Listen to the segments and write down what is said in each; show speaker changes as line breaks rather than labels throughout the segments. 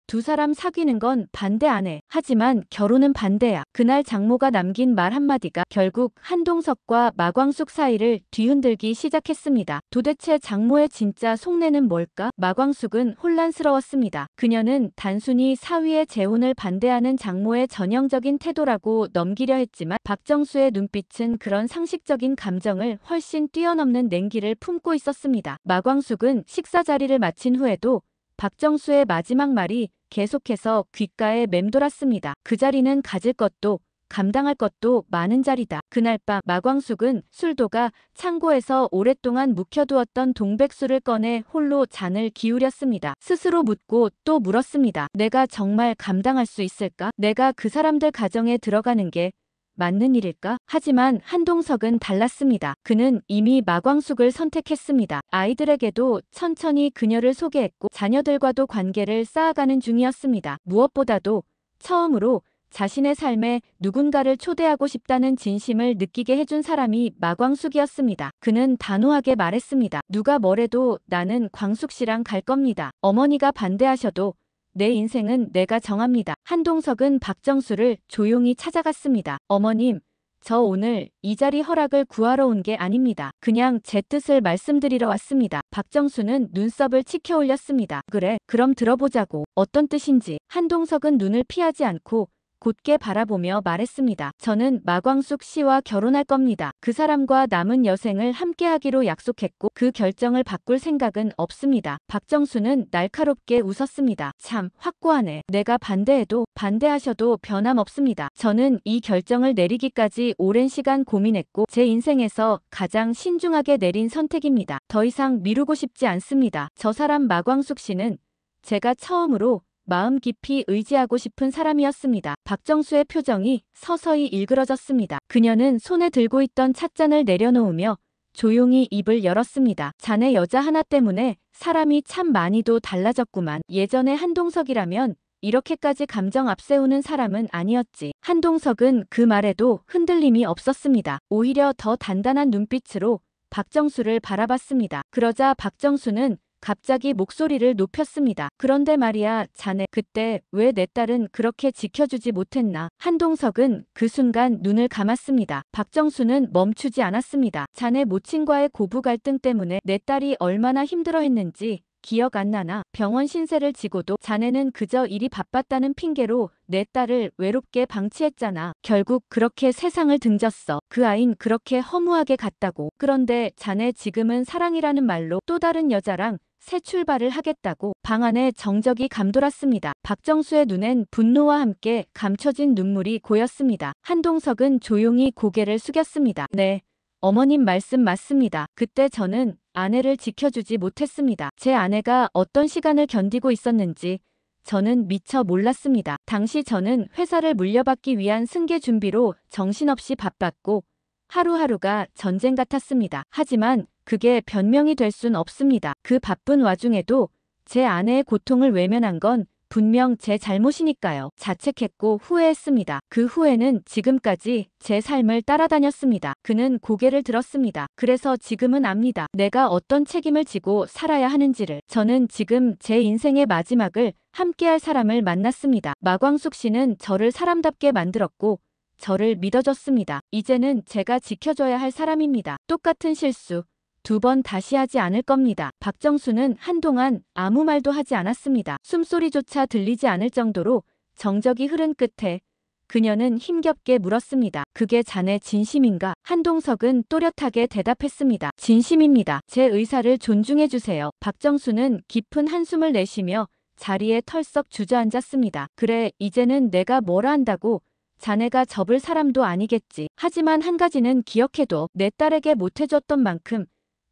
두 사람 사귀는 건 반대 안 해. 하지만 결혼은 반대야. 그날 장모가 남긴 말 한마디가 결국 한동석과 마광숙 사이를 뒤흔들기 시작했습니다. 도대체 장모의 진짜 속내는 뭘까? 마광숙은 혼란스러웠습니다. 그녀는 단순히 사위의 재혼을 반대하는 장모의 전형적인 태도라고 넘기려 했지만 박정수의 눈빛은 그런 상식적인 감정을 훨씬 뛰어넘는 냉기를 품고 있었습니다. 마광숙은 식사 자리를 마친 후에도 박정수의 마지막 말이 계속해서 귓가에 맴돌았습니다. 그 자리는 가질 것도 감당할 것도 많은 자리다. 그날 밤 마광숙은 술도가 창고에서 오랫동안 묵혀두었던 동백술을 꺼내 홀로 잔을 기울였습니다. 스스로 묻고 또 물었습니다. 내가 정말 감당할 수 있을까? 내가 그 사람들 가정에 들어가는 게 맞는 일일까? 하지만 한동석은 달랐습니다. 그는 이미 마광숙을 선택했습니다. 아이들에게도 천천히 그녀를 소개했고 자녀들과도 관계를 쌓아가는 중이었습니다. 무엇보다도 처음으로 자신의 삶에 누군가를 초대하고 싶다는 진심을 느끼게 해준 사람이 마광숙이었습니다. 그는 단호하게 말했습니다. 누가 뭐래도 나는 광숙 씨랑 갈 겁니다. 어머니가 반대하셔도 내 인생은 내가 정합니다. 한동석은 박정수를 조용히 찾아갔습니다. 어머님, 저 오늘 이 자리 허락을 구하러 온 게 아닙니다. 그냥 제 뜻을 말씀드리러 왔습니다. 박정수는 눈썹을 치켜 올렸습니다. 그래, 그럼 들어보자고. 어떤 뜻인지. 한동석은 눈을 피하지 않고 곧게 바라보며 말했습니다. 저는 마광숙 씨와 결혼할 겁니다. 그 사람과 남은 여생을 함께하기로 약속했고 그 결정을 바꿀 생각은 없습니다. 박정수는 날카롭게 웃었습니다. 참 확고하네. 내가 반대해도 반대하셔도 변함없습니다. 저는 이 결정을 내리기까지 오랜 시간 고민했고 제 인생에서 가장 신중하게 내린 선택입니다. 더 이상 미루고 싶지 않습니다. 저 사람 마광숙 씨는 제가 처음으로 마음 깊이 의지하고 싶은 사람이었습니다. 박정수의 표정이 서서히 일그러졌습니다. 그녀는 손에 들고 있던 찻잔을 내려놓으며 조용히 입을 열었습니다. 자네 여자 하나 때문에 사람이 참 많이도 달라졌구만. 예전에 한동석이라면 이렇게까지 감정 앞세우는 사람은 아니었지. 한동석은 그 말에도 흔들림이 없었습니다. 오히려 더 단단한 눈빛으로 박정수를 바라봤습니다. 그러자 박정수는 갑자기 목소리를 높였습니다. 그런데 말이야, 자네 그때 왜 내 딸은 그렇게 지켜주지 못했나? 한동석은 그 순간 눈을 감았습니다. 박정수는 멈추지 않았습니다. 자네 모친과의 고부 갈등 때문에 내 딸이 얼마나 힘들어했는지 기억 안 나나? 병원 신세를 지고도 자네는 그저 일이 바빴다는 핑계로 내 딸을 외롭게 방치했잖아. 결국 그렇게 세상을 등졌어. 그 아인 그렇게 허무하게 갔다고. 그런데 자네 지금은 사랑이라는 말로 또 다른 여자랑 새 출발을 하겠다고. 방 안에 정적이 감돌았습니다. 박정수의 눈엔 분노와 함께 감춰진 눈물이 고였습니다. 한동석은 조용히 고개를 숙였습니다. 네, 어머님 말씀 맞습니다. 그때 저는 아내를 지켜주지 못했습니다. 제 아내가 어떤 시간을 견디고 있었는지 저는 미처 몰랐습니다. 당시 저는 회사를 물려받기 위한 승계 준비로 정신없이 바빴고 하루하루가 전쟁 같았습니다. 하지만 그게 변명이 될 순 없습니다. 그 바쁜 와중에도 제 아내의 고통을 외면한 건 분명 제 잘못이니까요. 자책했고 후회했습니다. 그 후회는 지금까지 제 삶을 따라다녔습니다. 그는 고개를 들었습니다. 그래서 지금은 압니다. 내가 어떤 책임을 지고 살아야 하는지를. 저는 지금 제 인생의 마지막을 함께할 사람을 만났습니다. 마광숙 씨는 저를 사람답게 만들었고 저를 믿어줬습니다. 이제는 제가 지켜줘야 할 사람입니다. 똑같은 실수 두 번 다시 하지 않을 겁니다. 박정수는 한동안 아무 말도 하지 않았습니다. 숨소리조차 들리지 않을 정도로 정적이 흐른 끝에 그녀는 힘겹게 물었습니다. 그게 자네 진심인가? 한동석은 또렷하게 대답했습니다. 진심입니다. 제 의사를 존중해주세요. 박정수는 깊은 한숨을 내쉬며 자리에 털썩 주저앉았습니다. 그래, 이제는 내가 뭐라 한다고 자네가 접을 사람도 아니겠지. 하지만 한 가지는 기억해둬. 내 딸에게 못해줬던 만큼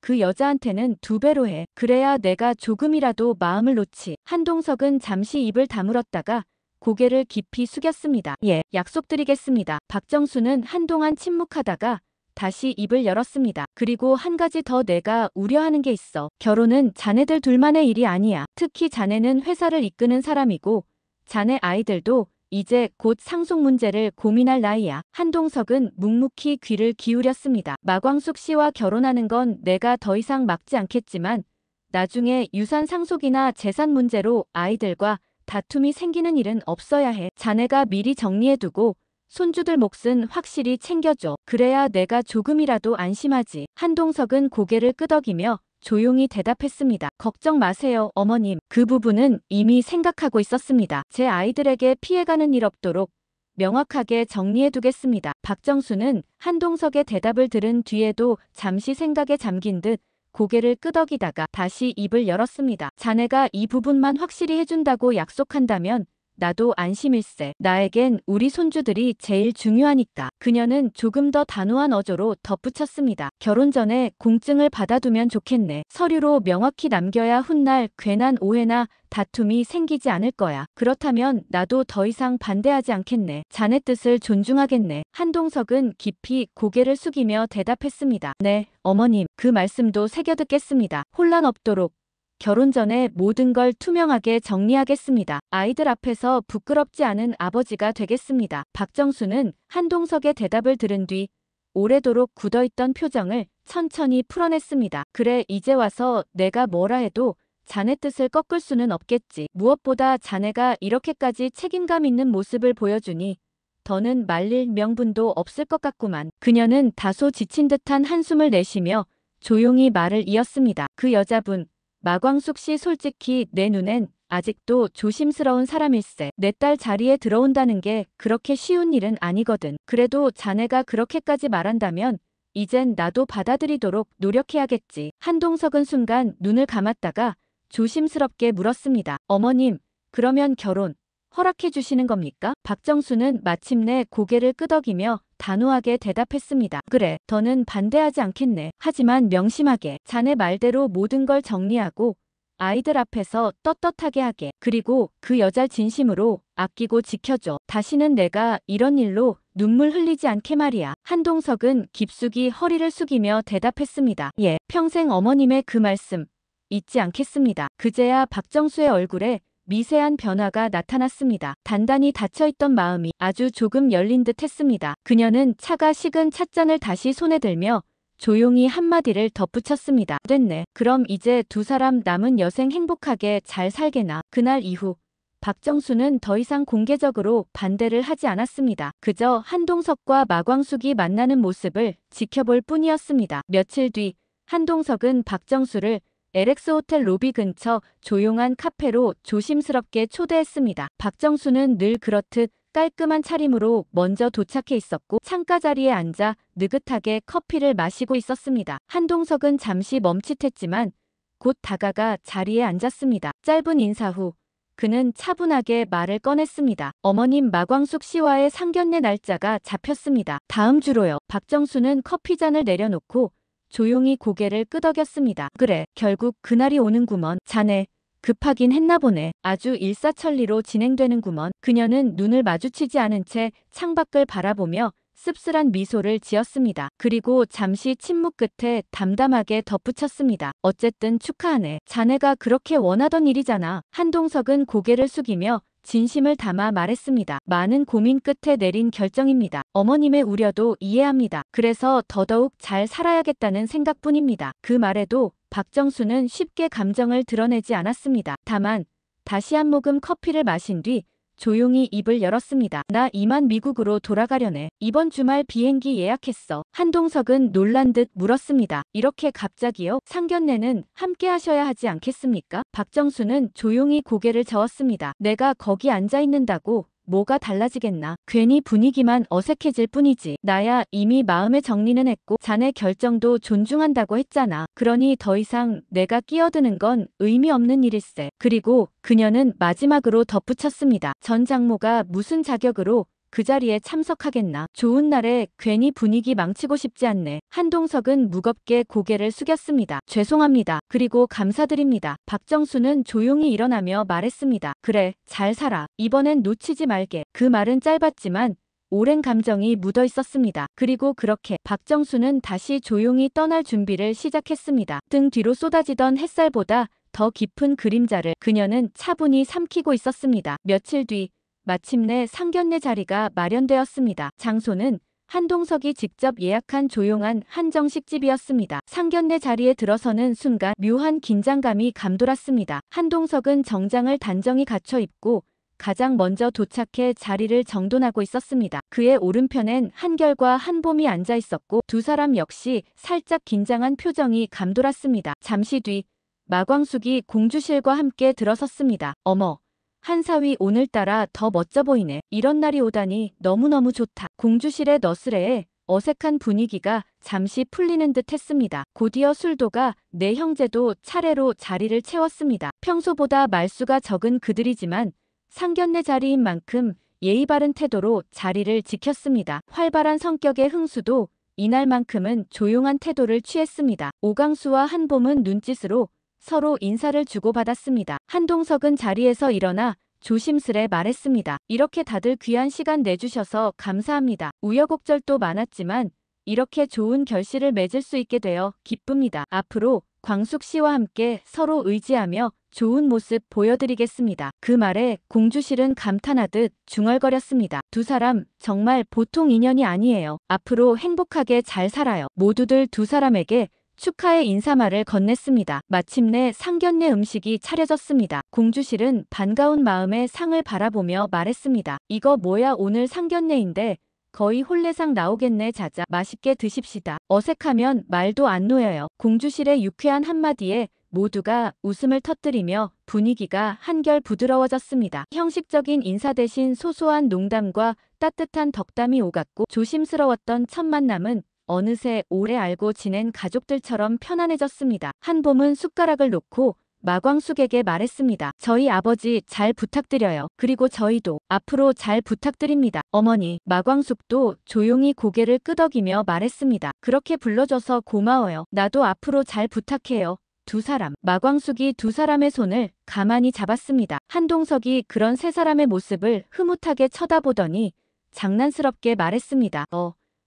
그 여자한테는 2배로 해. 그래야 내가 조금이라도 마음을 놓지. 한동석은 잠시 입을 다물었다가 고개를 깊이 숙였습니다. 예, 약속드리겠습니다. 박정수는 한동안 침묵하다가 다시 입을 열었습니다. 그리고 한 가지 더 내가 우려하는 게 있어. 결혼은 자네들 둘만의 일이 아니야. 특히 자네는 회사를 이끄는 사람이고 자네 아이들도 이제 곧 상속 문제를 고민할 나이야. 한동석은 묵묵히 귀를 기울였습니다. 마광숙 씨와 결혼하는 건 내가 더 이상 막지 않겠지만 나중에 유산 상속이나 재산 문제로 아이들과 다툼이 생기는 일은 없어야 해. 자네가 미리 정리해두고 손주들 몫은 확실히 챙겨줘. 그래야 내가 조금이라도 안심하지. 한동석은 고개를 끄덕이며 조용히 대답했습니다. 걱정 마세요, 어머님. 그 부분은 이미 생각하고 있었습니다. 제 아이들에게 피해가는 일 없도록 명확하게 정리해두겠습니다. 박정수는 한동석의 대답을 들은 뒤에도 잠시 생각에 잠긴 듯 고개를 끄덕이다가 다시 입을 열었습니다. 자네가 이 부분만 확실히 해준다고 약속한다면 나도 안심일세. 나에겐 우리 손주들이 제일 중요하니까. 그녀는 조금 더 단호한 어조로 덧붙였습니다. 결혼 전에 공증을 받아두면 좋겠네. 서류로 명확히 남겨야 훗날 괜한 오해나 다툼이 생기지 않을 거야. 그렇다면 나도 더 이상 반대하지 않겠네. 자네 뜻을 존중하겠네. 한동석은 깊이 고개를 숙이며 대답했습니다. 네, 어머님. 그 말씀도 새겨듣겠습니다. 혼란 없도록 결혼 전에 모든 걸 투명하게 정리하겠습니다. 아이들 앞에서 부끄럽지 않은 아버지가 되겠습니다. 박정수는 한동석의 대답을 들은 뒤 오래도록 굳어있던 표정을 천천히 풀어냈습니다. 그래, 이제 와서 내가 뭐라 해도 자네 뜻을 꺾을 수는 없겠지. 무엇보다 자네가 이렇게까지 책임감 있는 모습을 보여주니 더는 말릴 명분도 없을 것 같구만. 그녀는 다소 지친 듯한 한숨을 내쉬며 조용히 말을 이었습니다. 그 여자분, 마광숙 씨, 솔직히 내 눈엔 아직도 조심스러운 사람일세. 내 딸 자리에 들어온다는 게 그렇게 쉬운 일은 아니거든. 그래도 자네가 그렇게까지 말한다면 이젠 나도 받아들이도록 노력해야겠지. 한동석은 순간 눈을 감았다가 조심스럽게 물었습니다. 어머님, 그러면 결혼 허락해 주시는 겁니까? 박정수는 마침내 고개를 끄덕이며 단호하게 대답했습니다. 그래, 더는 반대하지 않겠네. 하지만 명심하게. 자네 말대로 모든 걸 정리하고 아이들 앞에서 떳떳하게 하게. 그리고 그 여잘 진심으로 아끼고 지켜줘. 다시는 내가 이런 일로 눈물 흘리지 않게 말이야. 한동석은 깊숙이 허리를 숙이며 대답했습니다. 예, 평생 어머님의 그 말씀 잊지 않겠습니다. 그제야 박정수의 얼굴에 미세한 변화가 나타났습니다. 단단히 닫혀있던 마음이 아주 조금 열린 듯 했습니다. 그녀는 차가 식은 찻잔을 다시 손에 들며 조용히 한마디를 덧붙였습니다. 됐네. 그럼 이제 두 사람 남은 여생 행복하게 잘 살게나. 그날 이후 박정수는 더 이상 공개적으로 반대를 하지 않았습니다. 그저 한동석과 마광숙이 만나는 모습을 지켜볼 뿐이었습니다. 며칠 뒤 한동석은 박정수를 LX 호텔 로비 근처 조용한 카페로 조심스럽게 초대했습니다. 박정수는 늘 그렇듯 깔끔한 차림으로 먼저 도착해 있었고 창가 자리에 앉아 느긋하게 커피를 마시고 있었습니다. 한동석은 잠시 멈칫했지만 곧 다가가 자리에 앉았습니다. 짧은 인사 후 그는 차분하게 말을 꺼냈습니다. 어머님, 마광숙 씨와의 상견례 날짜가 잡혔습니다. 다음 주로요. 박정수는 커피잔을 내려놓고 조용히 고개를 끄덕였습니다. 그래, 결국 그날이 오는구먼. 자네 급하긴 했나 보네. 아주 일사천리로 진행되는구먼. 그녀는 눈을 마주치지 않은 채 창밖을 바라보며 씁쓸한 미소를 지었습니다. 그리고 잠시 침묵 끝에 담담하게 덧붙였습니다. 어쨌든 축하하네. 자네가 그렇게 원하던 일이잖아. 한동석은 고개를 숙이며 진심을 담아 말했습니다. 많은 고민 끝에 내린 결정입니다. 어머님의 우려도 이해합니다. 그래서 더더욱 잘 살아야겠다는 생각뿐입니다. 그 말에도 박정수는 쉽게 감정을 드러내지 않았습니다. 다만 다시 한 모금 커피를 마신 뒤 조용히 입을 열었습니다. 나 이만 미국으로 돌아가려네. 이번 주말 비행기 예약했어. 한동석은 놀란 듯 물었습니다. 이렇게 갑자기요? 상견례는 함께 하셔야 하지 않겠습니까? 박정수는 조용히 고개를 저었습니다. 내가 거기 앉아 있는다고 뭐가 달라지겠나. 괜히 분위기만 어색해질 뿐이지. 나야 이미 마음의 정리는 했고 자네 결정도 존중한다고 했잖아. 그러니 더 이상 내가 끼어드는 건 의미 없는 일일세. 그리고 그녀는 마지막으로 덧붙였습니다. 전 장모가 무슨 자격으로 그 자리에 참석하겠나. 좋은 날에 괜히 분위기 망치고 싶지 않네. 한동석은 무겁게 고개를 숙였습니다. 죄송합니다. 그리고 감사드립니다. 박정수는 조용히 일어나며 말했습니다. 그래, 잘 살아. 이번엔 놓치지 말게. 그 말은 짧았지만 오랜 감정이 묻어 있었습니다. 그리고 그렇게 박정수는 다시 조용히 떠날 준비를 시작했습니다. 등 뒤로 쏟아지던 햇살보다 더 깊은 그림자를 그녀는 차분히 삼키고 있었습니다. 며칠 뒤 마침내 상견례 자리가 마련되었습니다. 장소는 한동석이 직접 예약한 조용한 한정식 집이었습니다. 상견례 자리에 들어서는 순간 묘한 긴장감이 감돌았습니다. 한동석은 정장을 단정히 갖춰 입고 가장 먼저 도착해 자리를 정돈하고 있었습니다. 그의 오른편엔 한결과 한봄이 앉아 있었고 두 사람 역시 살짝 긴장한 표정이 감돌았습니다. 잠시 뒤 마광숙이 공주실과 함께 들어섰습니다. 어머, 한사위 오늘따라 더 멋져 보이네. 이런 날이 오다니 너무너무 좋다. 공주실의 너스레에 어색한 분위기가 잠시 풀리는 듯 했습니다. 곧이어 술도가 네 형제도 차례로 자리를 채웠습니다. 평소보다 말수가 적은 그들이지만 상견례 자리인 만큼 예의 바른 태도로 자리를 지켰습니다. 활발한 성격의 흥수도 이날만큼은 조용한 태도를 취했습니다. 오강수와 한봄은 눈짓으로 서로 인사를 주고받았습니다. 한동석은 자리에서 일어나 조심스레 말했습니다. 이렇게 다들 귀한 시간 내주셔서 감사합니다. 우여곡절도 많았지만 이렇게 좋은 결실을 맺을 수 있게 되어 기쁩니다. 앞으로 광숙 씨와 함께 서로 의지하며 좋은 모습 보여드리겠습니다. 그 말에 공주실은 감탄하듯 중얼거렸습니다. 두 사람 정말 보통 인연이 아니에요. 앞으로 행복하게 잘 살아요. 모두들 두 사람에게 축하의 인사말을 건넸습니다. 마침내 상견례 음식이 차려졌습니다. 공주실은 반가운 마음에 상을 바라보며 말했습니다. 이거 뭐야, 오늘 상견례인데 거의 혼례상 나오겠네. 자자, 맛있게 드십시다. 어색하면 말도 안 놓여요. 공주실의 유쾌한 한마디에 모두가 웃음을 터뜨리며 분위기가 한결 부드러워졌습니다. 형식적인 인사 대신 소소한 농담과 따뜻한 덕담이 오갔고 조심스러웠던 첫 만남은 어느새 오래 알고 지낸 가족들처럼 편안해졌습니다. 한봄은 숟가락을 놓고 마광숙에게 말했습니다. 저희 아버지 잘 부탁드려요. 그리고 저희도 앞으로 잘 부탁드립니다. 어머니. 마광숙도 조용히 고개를 끄덕이며 말했습니다. 그렇게 불러줘서 고마워요. 나도 앞으로 잘 부탁해요. 두 사람. 마광숙이 두 사람의 손을 가만히 잡았습니다. 한동석이 그런 세 사람의 모습을 흐뭇하게 쳐다보더니 장난스럽게 말했습니다.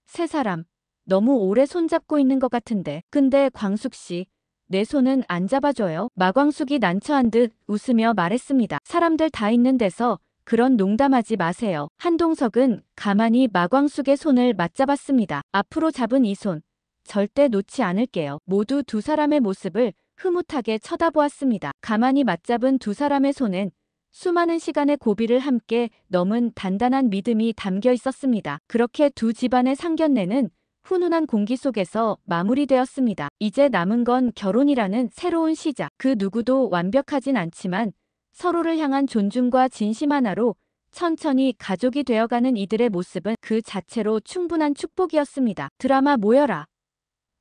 세 사람. 너무 오래 손잡고 있는 것 같은데. 근데 광숙씨, 내 손은 안 잡아줘요? 마광숙이 난처한 듯 웃으며 말했습니다. 사람들 다 있는 데서 그런 농담하지 마세요. 한동석은 가만히 마광숙의 손을 맞잡았습니다. 앞으로 잡은 이 손, 절대 놓지 않을게요. 모두 두 사람의 모습을 흐뭇하게 쳐다보았습니다. 가만히 맞잡은 두 사람의 손엔 수많은 시간의 고비를 함께 넘은 단단한 믿음이 담겨 있었습니다. 그렇게 두 집안의 상견례는 훈훈한 공기 속에서 마무리되었습니다. 이제 남은 건 결혼이라는 새로운 시작. 그 누구도 완벽하진 않지만 서로를 향한 존중과 진심 하나로 천천히 가족이 되어가는 이들의 모습은 그 자체로 충분한 축복이었습니다. 드라마 모여라.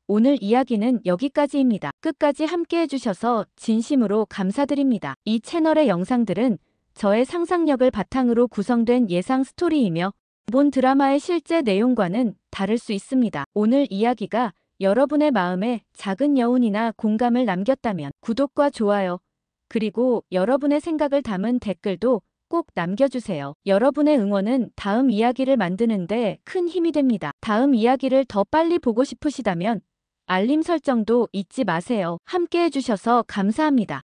오늘 이야기는 여기까지입니다. 끝까지 함께 해주셔서 진심으로 감사드립니다. 이 채널의 영상들은 저의 상상력을 바탕으로 구성된 예상 스토리이며 본 드라마의 실제 내용과는 다를 수 있습니다. 오늘 이야기가 여러분의 마음에 작은 여운이나 공감을 남겼다면 구독과 좋아요, 그리고 여러분의 생각을 담은 댓글도 꼭 남겨주세요. 여러분의 응원은 다음 이야기를 만드는데 큰 힘이 됩니다. 다음 이야기를 더 빨리 보고 싶으시다면 알림 설정도 잊지 마세요. 함께 해주셔서 감사합니다.